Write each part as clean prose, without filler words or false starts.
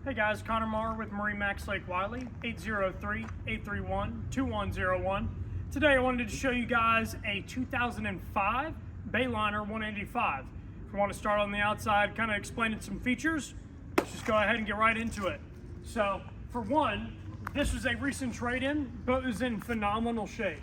Hey guys, Connor Marr with MarineMax Lake Wylie, 803-831-2101. Today I wanted to show you guys a 2005 Bayliner 185. If you want to start on the outside, kind of explaining some features, let's just go ahead and get right into it. So, for one, this was a recent trade-in. Boat was in phenomenal shape.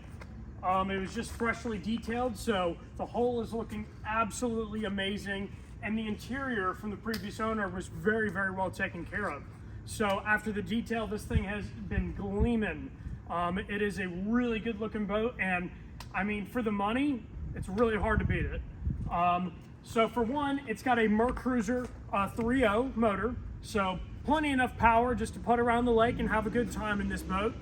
It was just freshly detailed, so the hull is looking absolutely amazing. And the interior from the previous owner was very, very well taken care of. So after the detail, this thing has been gleaming. It is a really good looking boat, and I mean, for the money, it's really hard to beat it. So for one, it's got a Mercruiser 3.0 motor, so plenty enough power just to put around the lake and have a good time in this boat.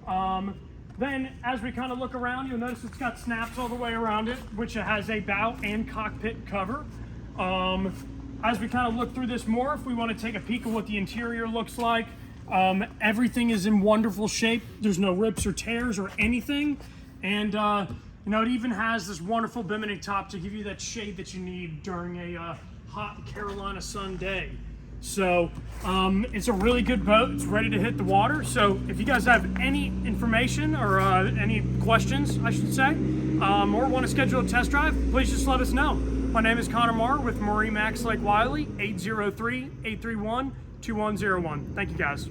Then as we kind of look around, you'll notice it's got snaps all the way around it, which it has a bow and cockpit cover. As we kind of look through this more, if we want to take a peek at what the interior looks like, everything is in wonderful shape. There's no rips or tears or anything. And, you know, it even has this wonderful bimini top to give you that shade that you need during a hot Carolina sun day. So it's a really good boat. It's ready to hit the water. So if you guys have any information or any questions, I should say, or want to schedule a test drive, please just let us know. My name is Connor Marr with MarineMax Lake Wylie, 803-831-2101. Thank you guys.